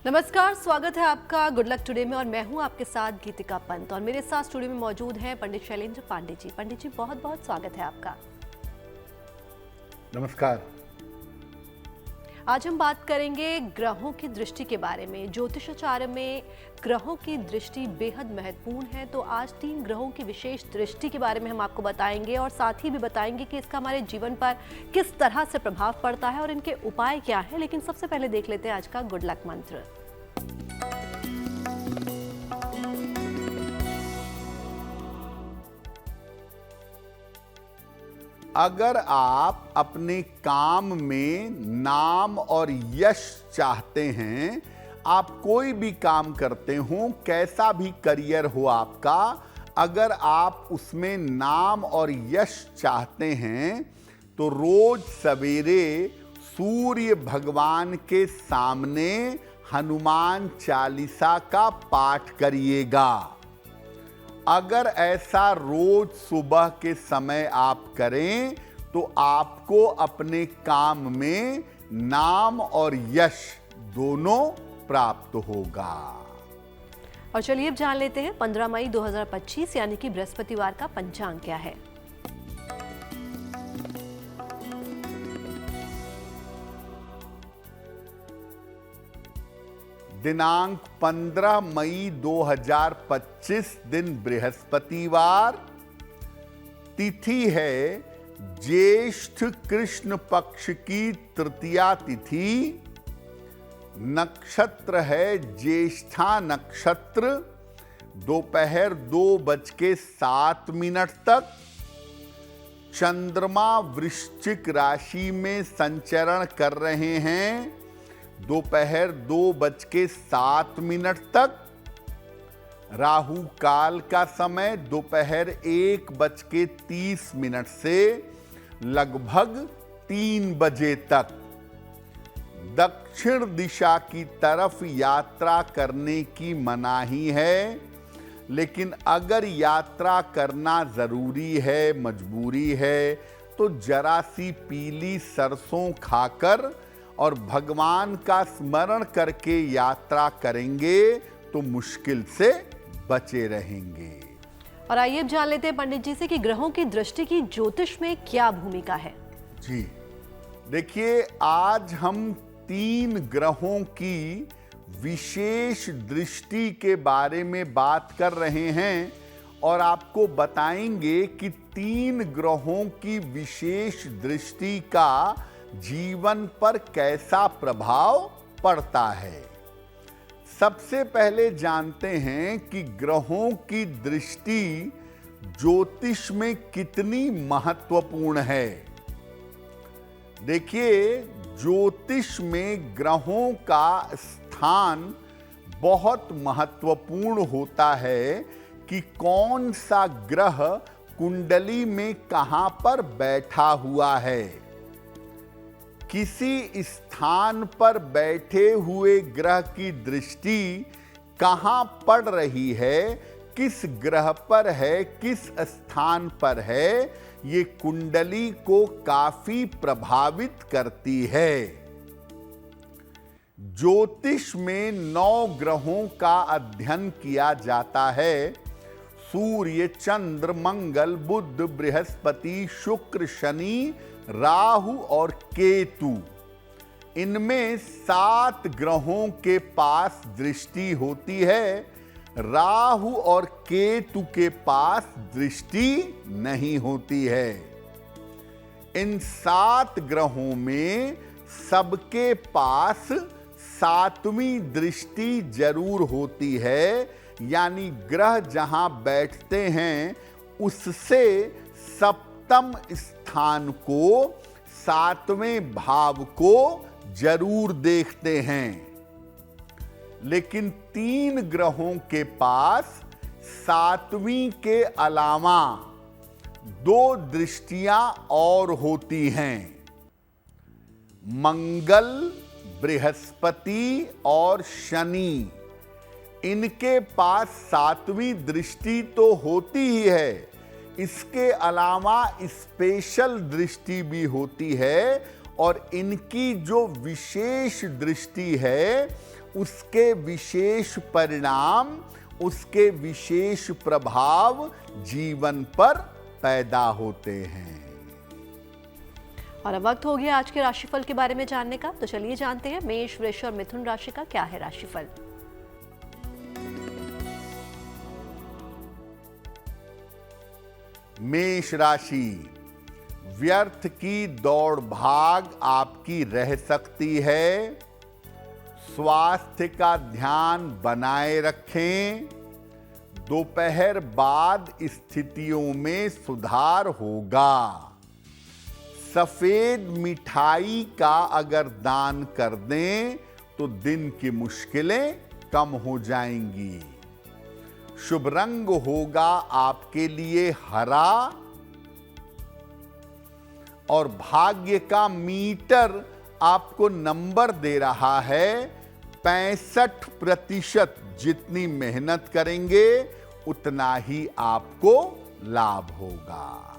नमस्कार, स्वागत है आपका गुड लक टुडे में और मैं हूं आपके साथ गीतिका पंत और मेरे साथ स्टूडियो में मौजूद हैं पंडित शैलेंद्र पांडे जी। पंडित जी, बहुत बहुत स्वागत है आपका। नमस्कार। आज हम बात करेंगे ग्रहों की दृष्टि के बारे में। ज्योतिषाचार्य में ग्रहों की दृष्टि बेहद महत्वपूर्ण है, तो आज 3 ग्रहों की विशेष दृष्टि के बारे में हम आपको बताएंगे और साथ ही भी बताएंगे कि इसका हमारे जीवन पर किस तरह से प्रभाव पड़ता है और इनके उपाय क्या है। लेकिन सबसे पहले देख लेते हैं आज का गुड लक मंत्र। अगर आप अपने काम में नाम और यश चाहते हैं, आप कोई भी काम करते हो, कैसा भी करियर हो आपका, अगर आप उसमें नाम और यश चाहते हैं तो रोज सवेरे सूर्य भगवान के सामने हनुमान चालीसा का पाठ करिएगा। अगर ऐसा रोज सुबह के समय आप करें तो आपको अपने काम में नाम और यश दोनों प्राप्त होगा। और चलिए अब जान लेते हैं 15 मई 2025 यानी कि बृहस्पतिवार का पंचांग क्या है। दिनांक 15 मई 2025 दिन बृहस्पतिवार। तिथि है ज्येष्ठ कृष्ण पक्ष की तृतीया तिथि। नक्षत्र है ज्येष्ठा नक्षत्र। दोपहर 2:07 तक। चंद्रमा वृश्चिक राशि में संचरण कर रहे हैं दोपहर 2:07 तक। राहु काल का समय दोपहर 1:30 से लगभग 3 बजे तक। दक्षिण दिशा की तरफ यात्रा करने की मनाही है, लेकिन अगर यात्रा करना जरूरी है, मजबूरी है, तो जरा सी पीली सरसों खाकर और भगवान का स्मरण करके यात्रा करेंगे तो मुश्किल से बचे रहेंगे। और आइए अब जान लेते हैं पंडित जी से कि ग्रहों की दृष्टि की ज्योतिष में क्या भूमिका है। जी देखिए, आज हम 3 ग्रहों की विशेष दृष्टि के बारे में बात कर रहे हैं और आपको बताएंगे कि 3 ग्रहों की विशेष दृष्टि का जीवन पर कैसा प्रभाव पड़ता है। सबसे पहले जानते हैं कि ग्रहों की दृष्टि ज्योतिष में कितनी महत्वपूर्ण है। देखिए, ज्योतिष में ग्रहों का स्थान बहुत महत्वपूर्ण होता है कि कौन सा ग्रह कुंडली में कहां पर बैठा हुआ है। किसी स्थान पर बैठे हुए ग्रह की दृष्टि कहां पड़ रही है, किस ग्रह पर है, किस स्थान पर है, ये कुंडली को काफी प्रभावित करती है। ज्योतिष में 9 ग्रहों का अध्ययन किया जाता है। सूर्य, चंद्र, मंगल, बुध, बृहस्पति, शुक्र, शनि, राहु और केतु। इनमें 7 ग्रहों के पास दृष्टि होती है। राहु और केतु के पास दृष्टि नहीं होती है। इन 7 ग्रहों में सबके पास 7वीं दृष्टि जरूर होती है, यानी ग्रह जहां बैठते हैं उससे सप्तम स्थान को, 7वें भाव को जरूर देखते हैं। लेकिन 3 ग्रहों के पास 7वीं के अलावा 2 दृष्टियां और होती हैं। मंगल, बृहस्पति और शनि, इनके पास 7वीं दृष्टि तो होती ही है, इसके अलावा स्पेशल दृष्टि भी होती है और इनकी जो विशेष दृष्टि है उसके विशेष परिणाम, उसके विशेष प्रभाव जीवन पर पैदा होते हैं। और अब वक्त हो गया आज के राशिफल के बारे में जानने का, तो चलिए जानते हैं मेष, वृष और मिथुन राशि का क्या है राशिफल। मेष राशि, व्यर्थ की दौड़ भाग आपकी रह सकती है। स्वास्थ्य का ध्यान बनाए रखें। दोपहर बाद स्थितियों में सुधार होगा। सफेद मिठाई का अगर दान कर दें तो दिन की मुश्किलें कम हो जाएंगी। शुभ रंग होगा आपके लिए हरा और भाग्य का मीटर आपको नंबर दे रहा है 65%। जितनी मेहनत करेंगे उतना ही आपको लाभ होगा।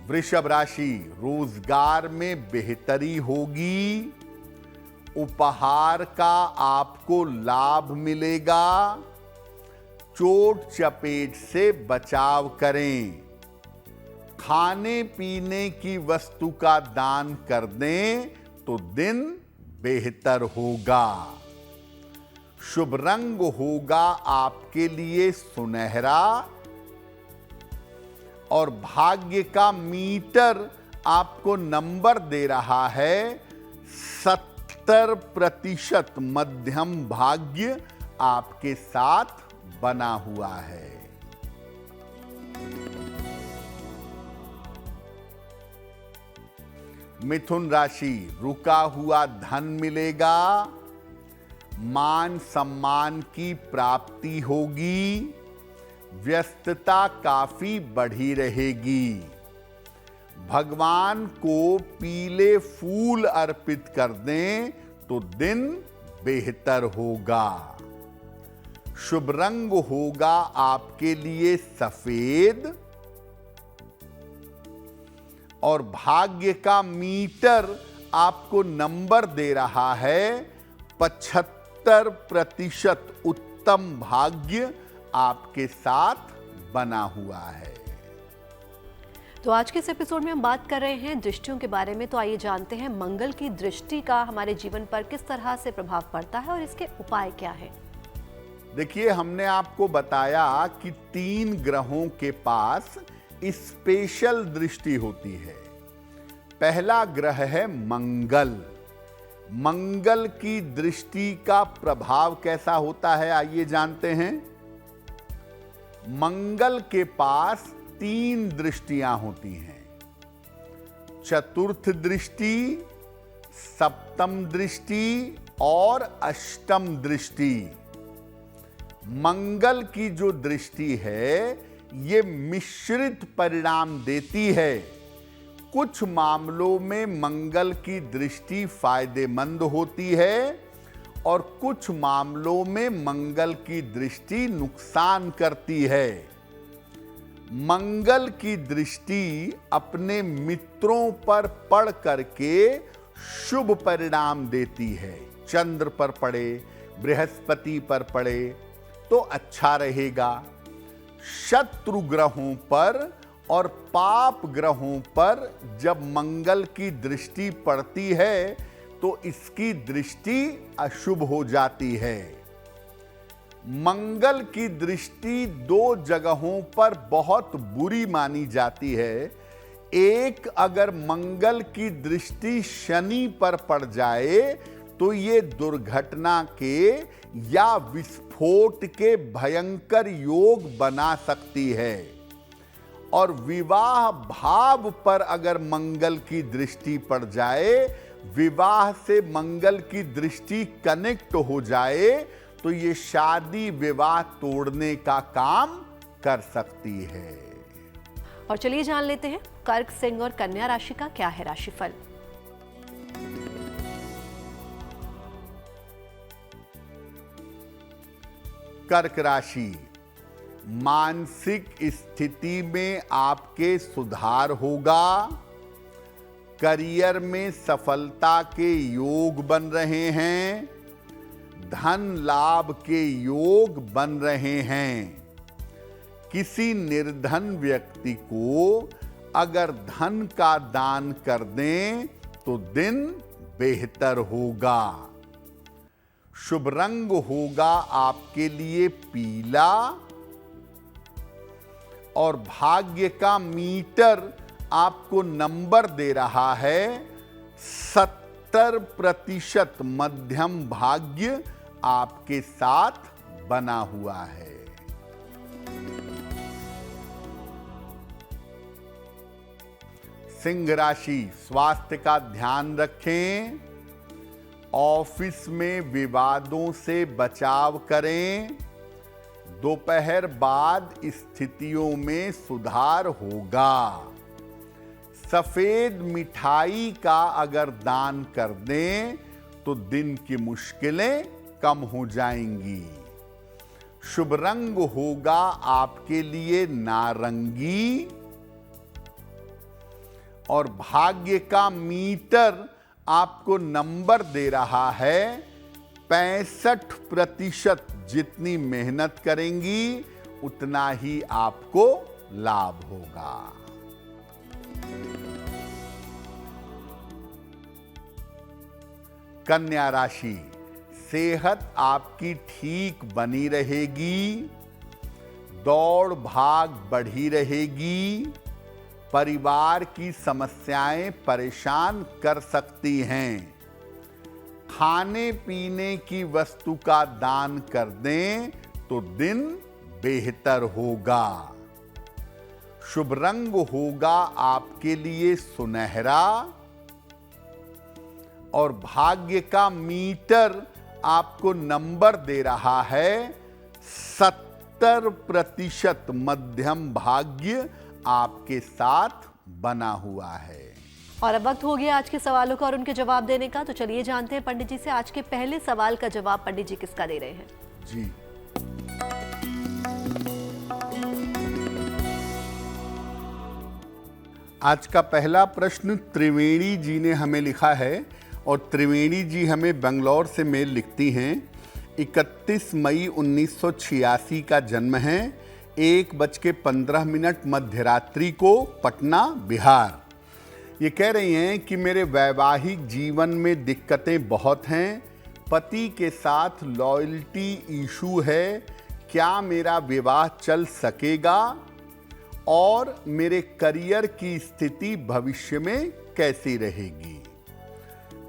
वृषभ राशि, रोजगार में बेहतरी होगी। उपहार का आपको लाभ मिलेगा। चोट चपेट से बचाव करें। खाने पीने की वस्तु का दान कर दें तो दिन बेहतर होगा। शुभ रंग होगा आपके लिए सुनहरा और भाग्य का मीटर आपको नंबर दे रहा है 70%। मध्यम भाग्य आपके साथ बना हुआ है। मिथुन राशि, रुका हुआ धन मिलेगा। मान सम्मान की प्राप्ति होगी। व्यस्तता काफी बढ़ी रहेगी। भगवान को पीले फूल अर्पित कर दें तो दिन बेहतर होगा। शुभ रंग होगा आपके लिए सफेद और भाग्य का मीटर आपको नंबर दे रहा है 75%। उत्तम भाग्य आपके साथ बना हुआ है। तो आज के इस एपिसोड में हम बात कर रहे हैं दृष्टियों के बारे में। तो आइए जानते हैं मंगल की दृष्टि का हमारे जीवन पर किस तरह से प्रभाव पड़ता है और इसके उपाय क्या है। देखिए, हमने आपको बताया कि 3 ग्रहों के पास स्पेशल दृष्टि होती है। पहला ग्रह है मंगल। मंगल की दृष्टि का प्रभाव कैसा होता है, आइए जानते हैं। मंगल के पास 3 दृष्टियां होती हैं। चतुर्थ दृष्टि, सप्तम दृष्टि और अष्टम दृष्टि। मंगल की जो दृष्टि है ये मिश्रित परिणाम देती है। कुछ मामलों में मंगल की दृष्टि फायदेमंद होती है और कुछ मामलों में मंगल की दृष्टि नुकसान करती है। मंगल की दृष्टि अपने मित्रों पर पड़ करके शुभ परिणाम देती है। चंद्र पर पड़े, बृहस्पति पर पड़े तो अच्छा रहेगा। शत्रु ग्रहों पर और पाप ग्रहों पर जब मंगल की दृष्टि पड़ती है तो इसकी दृष्टि अशुभ हो जाती है। मंगल की दृष्टि 2 जगहों पर बहुत बुरी मानी जाती है। एक, अगर मंगल की दृष्टि शनि पर पड़ जाए तो ये दुर्घटना के या विस्फोट के भयंकर योग बना सकती है। और विवाह भाव पर अगर मंगल की दृष्टि पड़ जाए, विवाह से मंगल की दृष्टि कनेक्ट हो जाए तो ये शादी विवाह तोड़ने का काम कर सकती है। और चलिए जान लेते हैं कर्क, सिंह और कन्या राशि का क्या है राशिफल। कर्क राशि, मानसिक स्थिति में आपके सुधार होगा, करियर में सफलता के योग बन रहे हैं, धन लाभ के योग बन रहे हैं। किसी निर्धन व्यक्ति को अगर धन का दान कर दें तो दिन बेहतर होगा। शुभ रंग होगा आपके लिए पीला और भाग्य का मीटर आपको नंबर दे रहा है 70% मध्यम भाग्य आपके साथ बना हुआ है। सिंह राशि, स्वास्थ्य का ध्यान रखें, ऑफिस में विवादों से बचाव करें, दोपहर बाद स्थितियों में सुधार होगा। सफेद मिठाई का अगर दान कर दें तो दिन की मुश्किलें कम हो जाएंगी। शुभ रंग होगा आपके लिए नारंगी और भाग्य का मीटर आपको नंबर दे रहा है 65%। जितनी मेहनत करेंगी उतना ही आपको लाभ होगा। कन्या राशि, सेहत आपकी ठीक बनी रहेगी, दौड़ भाग बढ़ी रहेगी, परिवार की समस्याएं परेशान कर सकती हैं। खाने पीने की वस्तु का दान कर दें तो दिन बेहतर होगा। शुभ रंग होगा आपके लिए सुनहरा और भाग्य का मीटर आपको नंबर दे रहा है 70% मध्यम भाग्य आपके साथ बना हुआ है। और अब वक्त हो गया आज के सवालों का और उनके जवाब देने का, तो चलिए जानते हैं पंडित जी से आज के पहले सवाल का जवाब पंडित जी किसका दे रहे हैं। जी, आज का पहला प्रश्न त्रिवेणी जी ने हमें लिखा है और त्रिवेणी जी हमें बेंगलोर से मेल लिखती हैं। 31 मई 1986 का जन्म है, 1:15 मध्यरात्रि को, पटना, बिहार। ये कह रही हैं कि मेरे वैवाहिक जीवन में दिक्कतें बहुत हैं, पति के साथ लॉयल्टी इशू है, क्या मेरा विवाह चल सकेगा और मेरे करियर की स्थिति भविष्य में कैसी रहेगी।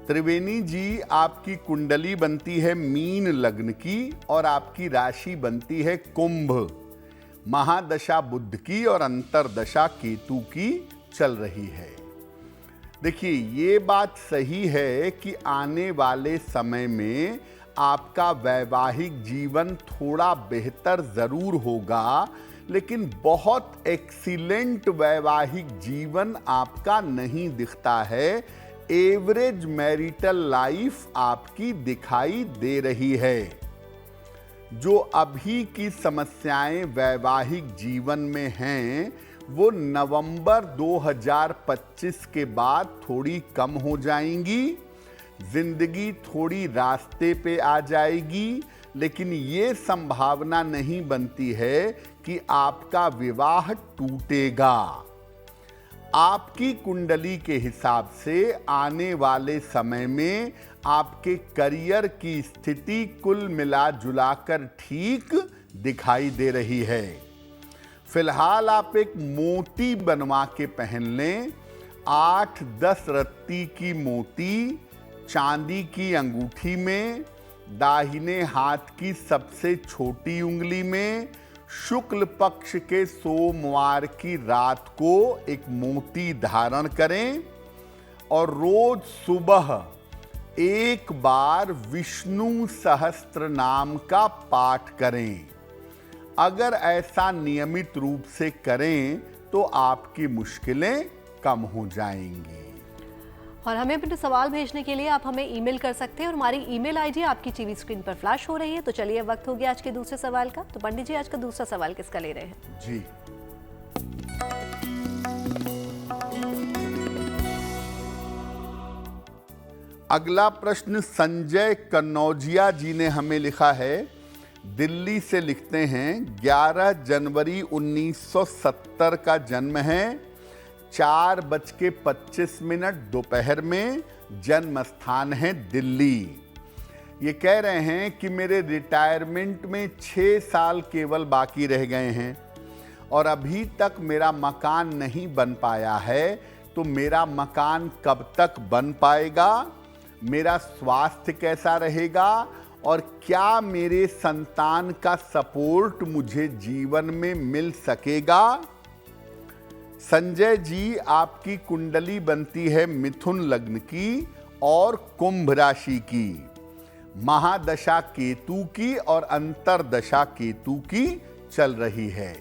त्रिवेणी जी, आपकी कुंडली बनती है मीन लग्न की और आपकी राशि बनती है कुंभ। महादशा बुध की और अंतरदशा केतु की चल रही है। देखिए, ये बात सही है कि आने वाले समय में आपका वैवाहिक जीवन थोड़ा बेहतर जरूर होगा, लेकिन बहुत एक्सीलेंट वैवाहिक जीवन आपका नहीं दिखता है। एवरेज मैरिटल लाइफ आपकी दिखाई दे रही है। जो अभी की समस्याएं वैवाहिक जीवन में हैं, वो नवंबर 2025 के बाद थोड़ी कम हो जाएंगी। जिंदगी थोड़ी रास्ते पे आ जाएगी, लेकिन ये संभावना नहीं बनती है कि आपका विवाह टूटेगा। आपकी कुंडली के हिसाब से आने वाले समय में आपके करियर की स्थिति कुल मिला जुलाकर ठीक दिखाई दे रही है। फिलहाल आप एक मोती बनवा के पहन लें। 8-10 रत्ती की मोती चांदी की अंगूठी में, दाहिने हाथ की सबसे छोटी उंगली में, शुक्ल पक्ष के सोमवार की रात को एक मोती धारण करें और रोज सुबह एक बार विष्णु सहस्त्र नाम का पाठ करें। अगर ऐसा नियमित रूप से करें तो आपकी मुश्किलें कम हो जाएंगी। और हमें अपने सवाल भेजने के लिए आप हमें ईमेल कर सकते हैं और हमारी ईमेल आईडी आपकी टीवी स्क्रीन पर फ्लैश हो रही है। तो चलिए वक्त हो गया आज के दूसरे सवाल का। तो पंडित जी, आज का दूसरा सवाल किसका ले रहे हैं? जी, अगला प्रश्न संजय कन्नौजिया जी ने हमें लिखा है। दिल्ली से लिखते हैं, 11 जनवरी 1970 का जन्म है, 4:25 दोपहर में, जन्म स्थान है दिल्ली। ये कह रहे हैं कि मेरे रिटायरमेंट में 6 साल केवल बाकी रह गए हैं और अभी तक मेरा मकान नहीं बन पाया है, तो मेरा मकान कब तक बन पाएगा? मेरा स्वास्थ्य कैसा रहेगा और क्या मेरे संतान का सपोर्ट मुझे जीवन में मिल सकेगा? संजय जी, आपकी कुंडली बनती है मिथुन लग्न की और कुंभ राशि की, महादशा केतु की और अंतरदशा केतु की चल रही है।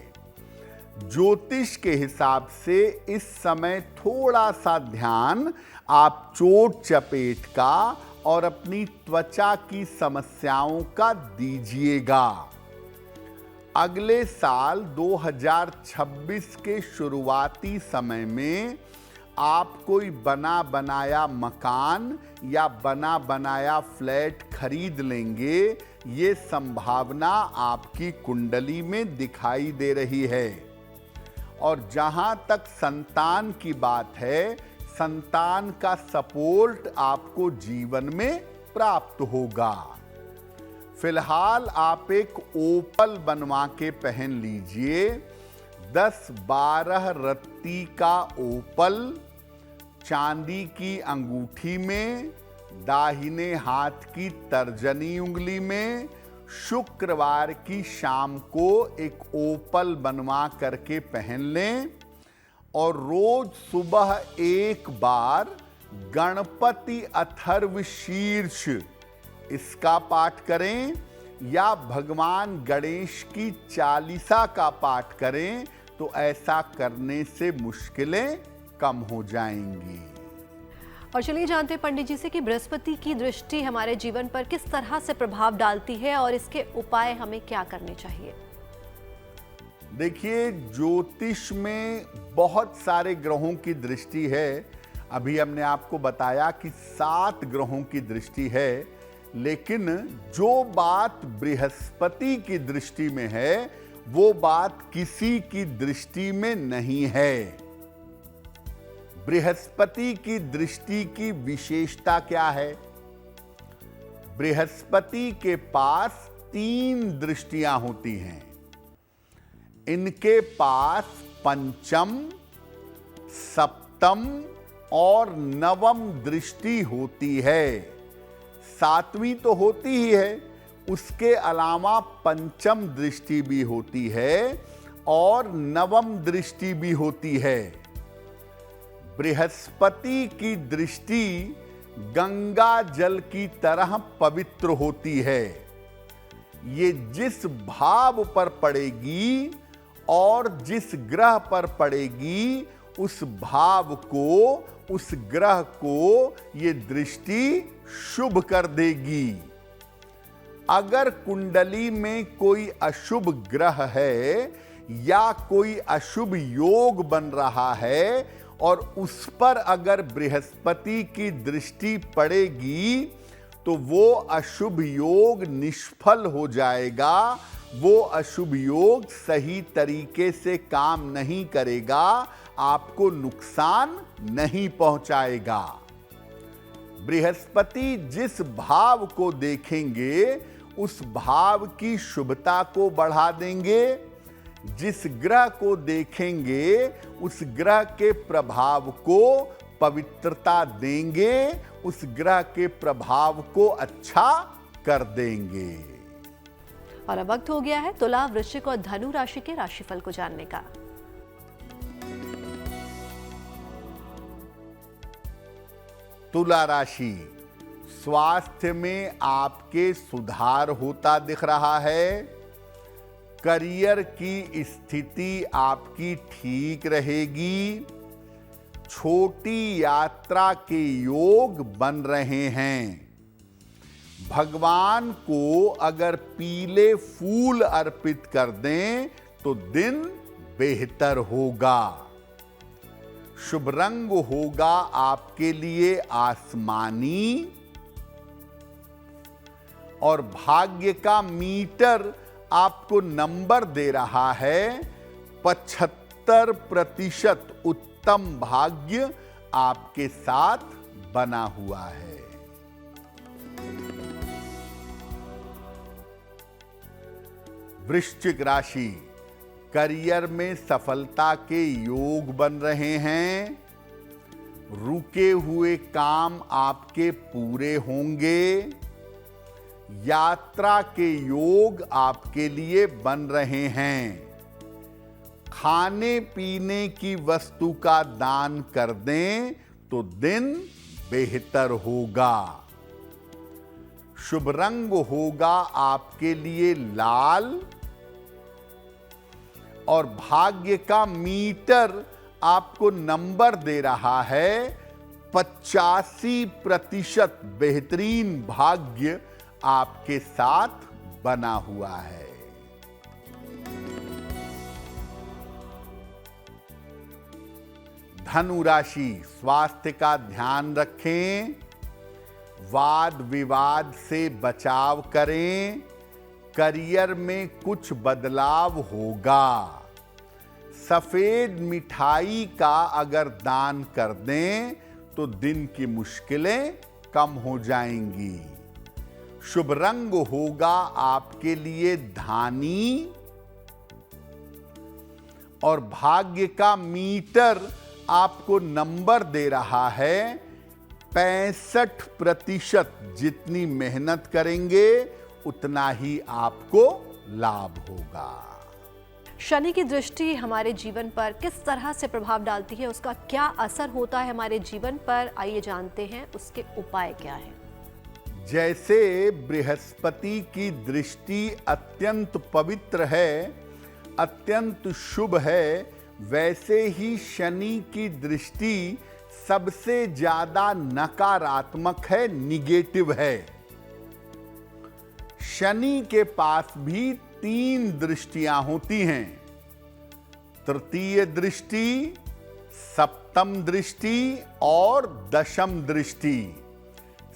ज्योतिष के हिसाब से इस समय थोड़ा सा ध्यान आप चोट चपेट का और अपनी त्वचा की समस्याओं का दीजिएगा। अगले साल 2026 के शुरुआती समय में आप कोई बना बनाया मकान या बना बनाया फ्लैट खरीद लेंगे, ये संभावना आपकी कुंडली में दिखाई दे रही है। और जहां तक संतान की बात है, संतान का सपोर्ट आपको जीवन में प्राप्त होगा। फिलहाल आप एक ओपल बनवा के पहन लीजिए, 10-12 रत्ती का ओपल, चांदी की अंगूठी में, दाहिने हाथ की तर्जनी उंगली में, शुक्रवार की शाम को एक ओपल बनवा करके पहन लें और रोज सुबह एक बार गणपति अथर्व शीर्ष इसका पाठ करें या भगवान गणेश की चालीसा का पाठ करें, तो ऐसा करने से मुश्किलें कम हो जाएंगी। और चलिए जानते हैं पंडित जी से कि बृहस्पति की दृष्टि हमारे जीवन पर किस तरह से प्रभाव डालती है और इसके उपाय हमें क्या करने चाहिए? देखिए, ज्योतिष में बहुत सारे ग्रहों की दृष्टि है। अभी हमने आपको बताया कि 7 ग्रहों की दृष्टि है, लेकिन जो बात बृहस्पति की दृष्टि में है वो बात किसी की दृष्टि में नहीं है। बृहस्पति की दृष्टि की विशेषता क्या है? बृहस्पति के पास 3 दृष्टियां होती हैं। इनके पास पंचम, सप्तम और नवम दृष्टि होती है। 7वीं तो होती ही है, उसके अलावा पंचम दृष्टि भी होती है और नवम दृष्टि भी होती है। बृहस्पति की दृष्टि गंगा जल की तरह पवित्र होती है। ये जिस भाव पर पड़ेगी और जिस ग्रह पर पड़ेगी, उस भाव को, उस ग्रह को ये दृष्टि शुभ कर देगी। अगर कुंडली में कोई अशुभ ग्रह है या कोई अशुभ योग बन रहा है और उस पर अगर बृहस्पति की दृष्टि पड़ेगी, तो वो अशुभ योग निष्फल हो जाएगा। वो अशुभ योग सही तरीके से काम नहीं करेगा, आपको नुकसान नहीं पहुंचाएगा। बृहस्पति जिस भाव को देखेंगे, उस भाव की शुभता को बढ़ा देंगे। जिस ग्रह को देखेंगे, उस ग्रह के प्रभाव को पवित्रता देंगे, उस ग्रह के प्रभाव को अच्छा कर देंगे। और अब वक्त हो गया है तुला, वृश्चिक और धनु राशि के राशिफल को जानने का। तुला राशि, स्वास्थ्य में आपके सुधार होता दिख रहा है। करियर की स्थिति आपकी ठीक रहेगी। छोटी यात्रा के योग बन रहे हैं। भगवान को अगर पीले फूल अर्पित कर दें तो दिन बेहतर होगा। शुभ रंग होगा आपके लिए आसमानी और भाग्य का मीटर आपको नंबर दे रहा है 75% उत्तम भाग्य आपके साथ बना हुआ है। वृश्चिक राशि, करियर में सफलता के योग बन रहे हैं। रुके हुए काम आपके पूरे होंगे। यात्रा के योग आपके लिए बन रहे हैं। खाने पीने की वस्तु का दान कर दें तो दिन बेहतर होगा। शुभ रंग होगा आपके लिए लाल और भाग्य का मीटर आपको नंबर दे रहा है 85% बेहतरीन भाग्य आपके साथ बना हुआ है। धनु राशि, स्वास्थ्य का ध्यान रखें। वाद विवाद से बचाव करें। करियर में कुछ बदलाव होगा। सफेद मिठाई का अगर दान कर दें तो दिन की मुश्किलें कम हो जाएंगी। शुभ रंग होगा आपके लिए धानी और भाग्य का मीटर आपको नंबर दे रहा है 65%। जितनी मेहनत करेंगे उतना ही आपको लाभ होगा। शनि की दृष्टि हमारे जीवन पर किस तरह से प्रभाव डालती है, उसका क्या असर होता है हमारे जीवन पर, आइए जानते हैं उसके उपाय क्या हैं। जैसे बृहस्पति की दृष्टि अत्यंत पवित्र है, अत्यंत शुभ है, वैसे ही शनि की दृष्टि सबसे ज्यादा नकारात्मक है, निगेटिव है। शनि के पास भी 3 दृष्टियां होती हैं। तृतीय दृष्टि, सप्तम दृष्टि और दशम दृष्टि।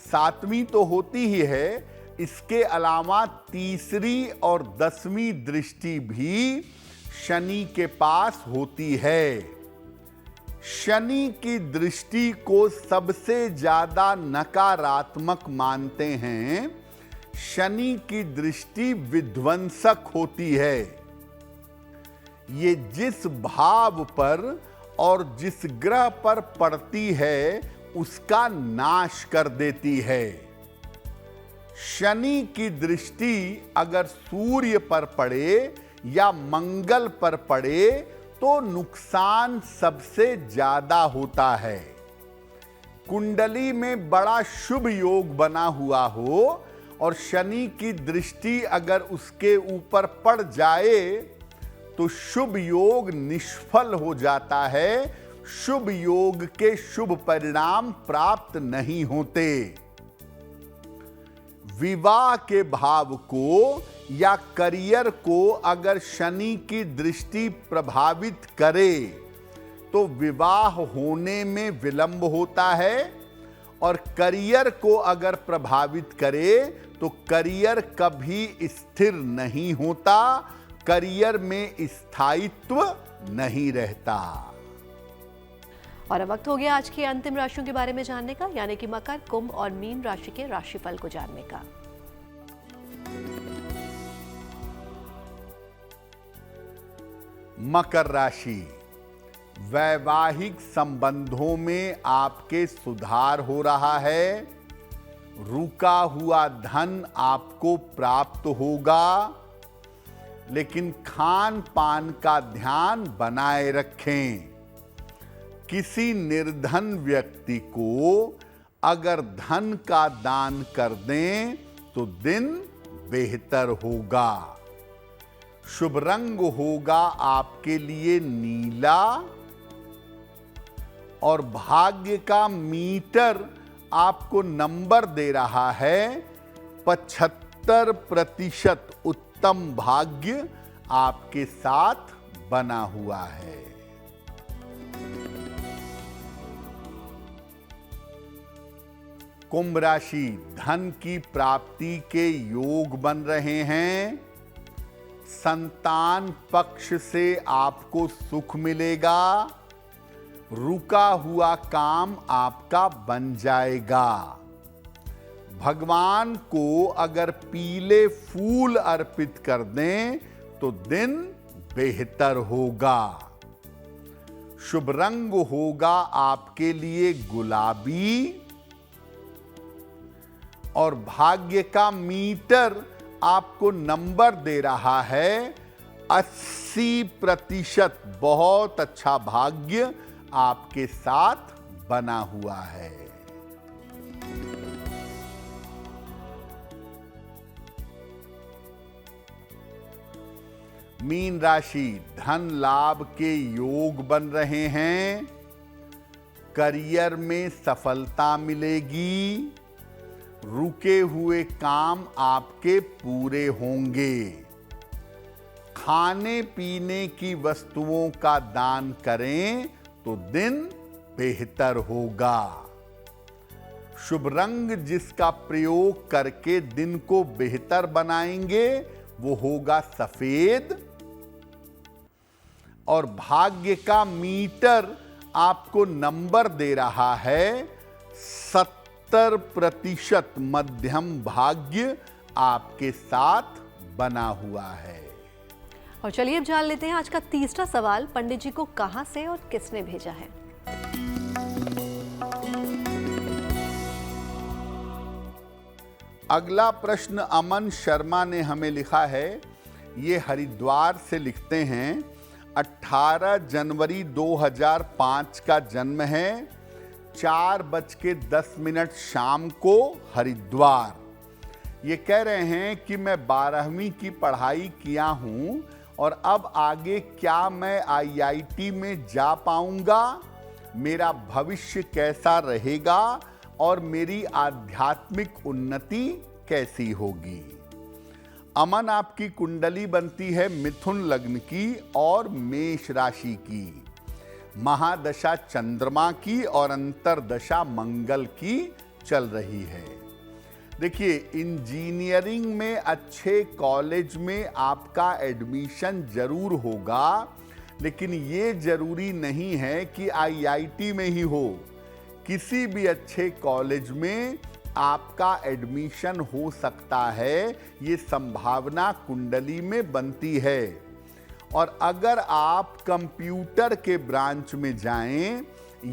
7वीं तो होती ही है, इसके अलावा तीसरी और 10वीं दृष्टि भी शनि के पास होती है। शनि की दृष्टि को सबसे ज्यादा नकारात्मक मानते हैं। शनि की दृष्टि विध्वंसक होती है। ये जिस भाव पर और जिस ग्रह पर पड़ती है उसका नाश कर देती है। शनि की दृष्टि अगर सूर्य पर पड़े या मंगल पर पड़े तो नुकसान सबसे ज्यादा होता है। कुंडली में बड़ा शुभ योग बना हुआ हो और शनि की दृष्टि अगर उसके ऊपर पड़ जाए तो शुभ योग निष्फल हो जाता है। शुभ योग के शुभ परिणाम प्राप्त नहीं होते। विवाह के भाव को या करियर को अगर शनि की दृष्टि प्रभावित करे तो विवाह होने में विलंब होता है, और करियर को अगर प्रभावित करे तो करियर कभी स्थिर नहीं होता, करियर में स्थायित्व नहीं रहता। और अब वक्त हो गया आज की अंतिम राशियों के बारे में जानने का, यानी कि मकर, कुंभ और मीन राशि के राशिफल को जानने का। मकर राशि, वैवाहिक संबंधों में आपके सुधार हो रहा है। रुका हुआ धन आपको प्राप्त होगा, लेकिन खान पान का ध्यान बनाए रखें। किसी निर्धन व्यक्ति को अगर धन का दान कर दें तो दिन बेहतर होगा। शुभ रंग होगा आपके लिए नीला और भाग्य का मीटर आपको नंबर दे रहा है 75% उत्तम भाग्य आपके साथ बना हुआ है। कुंभ राशि, धन की प्राप्ति के योग बन रहे हैं। संतान पक्ष से आपको सुख मिलेगा। रुका हुआ काम आपका बन जाएगा। भगवान को अगर पीले फूल अर्पित कर दें तो दिन बेहतर होगा। शुभ रंग होगा आपके लिए गुलाबी और भाग्य का मीटर आपको नंबर दे रहा है 80%। बहुत अच्छा भाग्य आपके साथ बना हुआ है। मीन राशि, धन लाभ के योग बन रहे हैं। करियर में सफलता मिलेगी। रुके हुए काम आपके पूरे होंगे। खाने पीने की वस्तुओं का दान करें तो दिन बेहतर होगा। शुभ रंग जिसका प्रयोग करके दिन को बेहतर बनाएंगे वो होगा सफेद और भाग्य का मीटर आपको नंबर दे रहा है 70%। मध्यम भाग्य आपके साथ बना हुआ है। और चलिए अब जान लेते हैं आज का तीसरा सवाल पंडित जी को कहां से और किसने भेजा है। अगला प्रश्न अमन शर्मा ने हमें लिखा है। ये हरिद्वार से लिखते हैं 18 जनवरी 2005 का जन्म है। 4:10 शाम को हरिद्वार। ये कह रहे हैं कि मैं 12वीं की पढ़ाई किया हूं और अब आगे क्या मैं IIT में जा पाऊंगा? मेरा भविष्य कैसा रहेगा और मेरी आध्यात्मिक उन्नति कैसी होगी? अमन, आपकी कुंडली बनती है मिथुन लग्न की और मेष राशि की। महादशा चंद्रमा की और अंतरदशा मंगल की चल रही है। देखिए, इंजीनियरिंग में अच्छे कॉलेज में आपका एडमिशन जरूर होगा, लेकिन ये जरूरी नहीं है कि IIT में ही हो। किसी भी अच्छे कॉलेज में आपका एडमिशन हो सकता है, ये संभावना कुंडली में बनती है। और अगर आप कंप्यूटर के ब्रांच में जाएं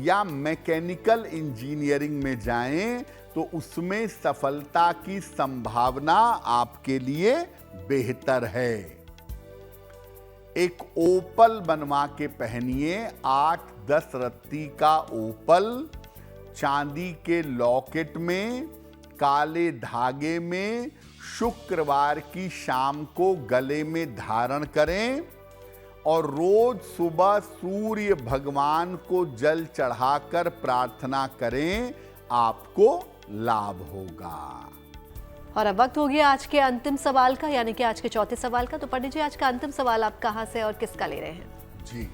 या मैकेनिकल इंजीनियरिंग में जाएं तो उसमें सफलता की संभावना आपके लिए बेहतर है। एक ओपल बनवा के पहनिए। 8-10 रत्ती का ओपल चांदी के लॉकेट में काले धागे में शुक्रवार की शाम को गले में धारण करें और रोज सुबह सूर्य भगवान को जल चढ़ाकर प्रार्थना करें, आपको लाभ होगा। और अब वक्त हो गया आज के अंतिम सवाल का, यानी कि आज के चौथे सवाल का। तो पंडित जी, आज का अंतिम सवाल आप कहां से और किसका ले रहे हैं? जी,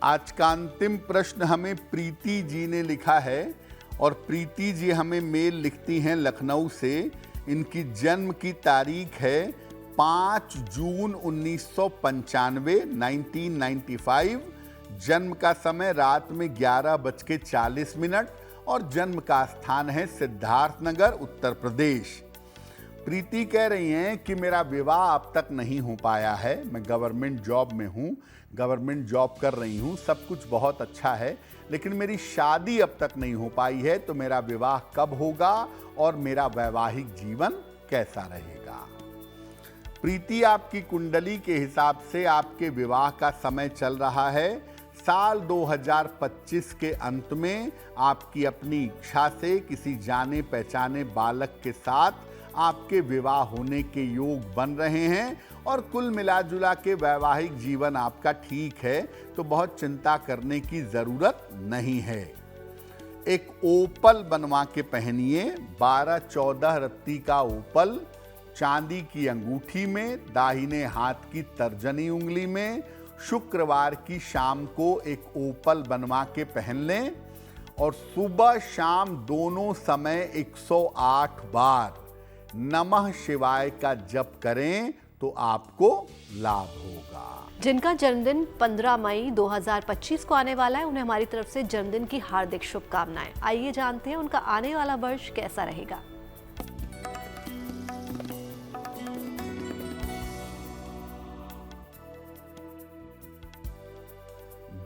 आज का अंतिम प्रश्न हमें प्रीति जी ने लिखा है और प्रीति जी हमें मेल लिखती हैं लखनऊ से। इनकी जन्म की तारीख है 5 जून 1995, 1995। जन्म का समय रात में 11:40 और जन्म का स्थान है सिद्धार्थनगर, उत्तर प्रदेश। प्रीति कह रही हैं कि मेरा विवाह अब तक नहीं हो पाया है। मैं गवर्नमेंट जॉब में हूँ, गवर्नमेंट जॉब कर रही हूँ, सब कुछ बहुत अच्छा है, लेकिन मेरी शादी अब तक नहीं हो पाई है। तो मेरा विवाह कब होगा और मेरा वैवाहिक जीवन कैसा रहेगा? प्रीति, आपकी कुंडली के हिसाब से आपके विवाह का समय चल रहा है। साल 2025 के अंत में आपकी अपनी इच्छा से किसी जाने पहचाने बालक के साथ आपके विवाह होने के योग बन रहे हैं और कुल मिलाजुला के वैवाहिक जीवन आपका ठीक है, तो बहुत चिंता करने की जरूरत नहीं है। एक ओपल बनवा के पहनिए, 12-14 रत्ती का ओपल चांदी की अंगूठी में, दाहिने हाथ की तर्जनी उंगली में। शुक्रवार की शाम को एक ओपल बनवा के पहन लें और सुबह शाम दोनों समय 108 बार नमः शिवाय का जप करें तो आपको लाभ होगा। जिनका जन्मदिन 15 मई 2025 को आने वाला है, उन्हें हमारी तरफ से जन्मदिन की हार्दिक शुभकामनाएं। आइए जानते हैं उनका आने वाला वर्ष कैसा रहेगा।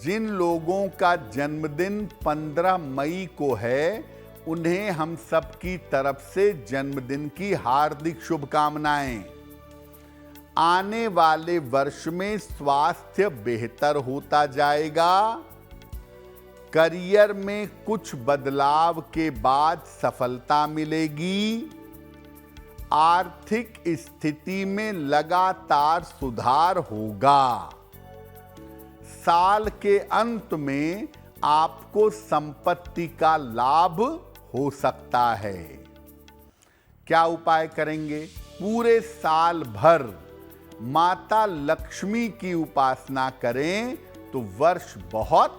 जिन लोगों का जन्मदिन 15 मई को है, उन्हें हम सब की तरफ से जन्मदिन की हार्दिक शुभकामनाएं। आने वाले वर्ष में स्वास्थ्य बेहतर होता जाएगा। करियर में कुछ बदलाव के बाद सफलता मिलेगी। आर्थिक स्थिति में लगातार सुधार होगा। साल के अंत में आपको संपत्ति का लाभ हो सकता है। क्या उपाय करेंगे? पूरे साल भर माता लक्ष्मी की उपासना करें तो वर्ष बहुत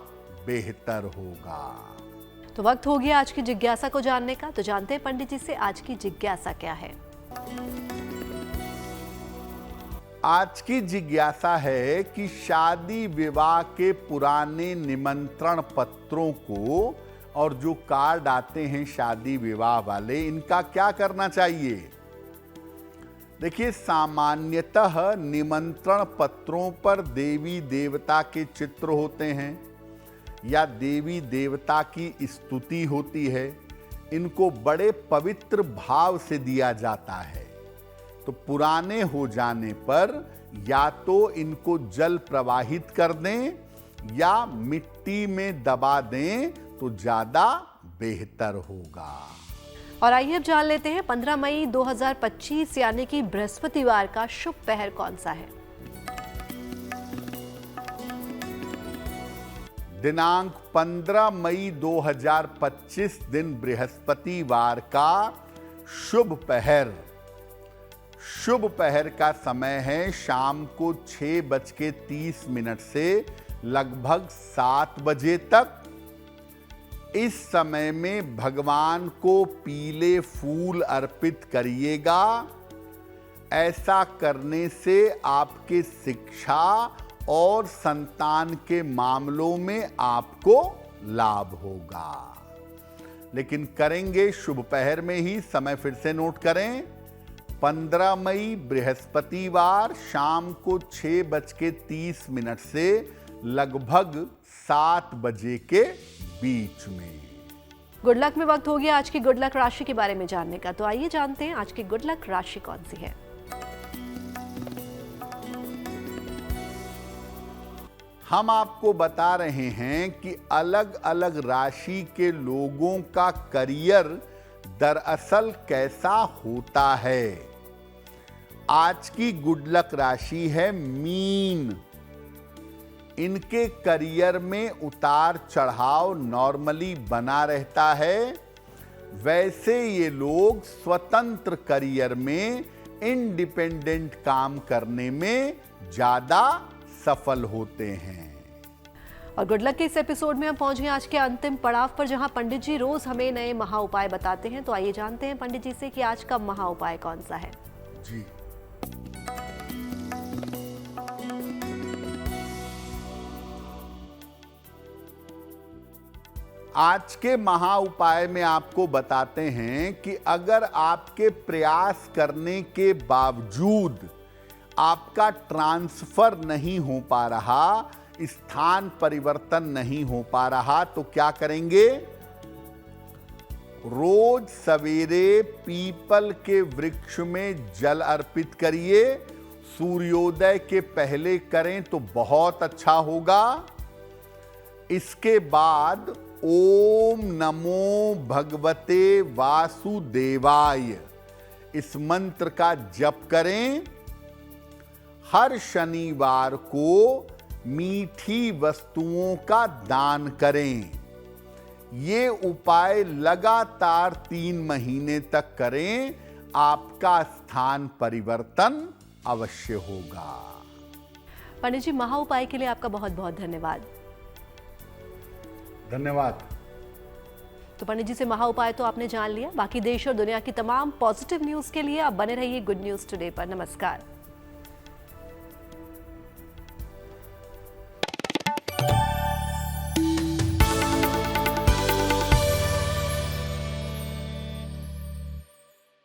बेहतर होगा। तो वक्त हो गया आज की जिज्ञासा को जानने का, तो जानते हैं पंडित जी से आज की जिज्ञासा क्या है। आज की जिज्ञासा है कि शादी विवाह के पुराने निमंत्रण पत्रों को और जो कार्ड आते हैं शादी विवाह वाले, इनका क्या करना चाहिए? देखिए, सामान्यतः निमंत्रण पत्रों पर देवी देवता के चित्र होते हैं या देवी देवता की स्तुति होती है। इनको बड़े पवित्र भाव से दिया जाता है। तो पुराने हो जाने पर या तो इनको जल प्रवाहित कर दें या मिट्टी में दबा दें तो ज्यादा बेहतर होगा। और आइए अब जान लेते हैं 15 मई 2025 यानी कि बृहस्पतिवार का शुभ पहर कौन सा है। दिनांक 15 मई 2025 दिन बृहस्पतिवार का शुभ पहर। शुभ पहर का समय है शाम को 6:30 से लगभग 7 बजे तक। इस समय में भगवान को पीले फूल अर्पित करिएगा। ऐसा करने से आपके शिक्षा और संतान के मामलों में आपको लाभ होगा। लेकिन करेंगे शुभ पहर में ही। समय फिर से नोट करें, 15 मई बृहस्पतिवार शाम को 6:30 से लगभग 7 बजे के बीच में। गुड लक में वक्त हो गया आज की गुड लक राशि के बारे में जानने का, तो आइए जानते हैं आज की गुड लक राशि कौन सी है। हम आपको बता रहे हैं कि अलग अलग राशि के लोगों का करियर दरअसल कैसा होता है। आज की गुड लक राशि है मीन। इनके करियर में उतार चढ़ाव नॉर्मली बना रहता है। वैसे ये लोग स्वतंत्र करियर में इंडिपेंडेंट काम करने में ज्यादा सफल होते हैं। और गुड लक के इस एपिसोड में हम पहुंच गए आज के अंतिम पड़ाव पर, जहां पंडित जी रोज हमें नए महा उपाय बताते हैं। तो आइए जानते हैं पंडित जी से कि आज का महा उपाय कौन सा है। जी, आज के महा उपाय में आपको बताते हैं कि अगर आपके प्रयास करने के बावजूद आपका ट्रांसफर नहीं हो पा रहा, स्थान परिवर्तन नहीं हो पा रहा, तो क्या करेंगे? रोज सवेरे पीपल के वृक्ष में जल अर्पित करिए। सूर्योदय के पहले करें तो बहुत अच्छा होगा। इसके बाद ओम नमो भगवते वासुदेवाय, इस मंत्र का जप करें। हर शनिवार को मीठी वस्तुओं का दान करें। ये उपाय लगातार 3 महीने तक करें, आपका स्थान परिवर्तन अवश्य होगा। पंडित जी, महा उपाय के लिए आपका बहुत बहुत धन्यवाद। धन्यवाद। तो पंडित जी से महा उपाय तो आपने जान लिया। बाकी देश और दुनिया की तमाम पॉजिटिव न्यूज के लिए आप बने रहिए गुड न्यूज टुडे पर। नमस्कार।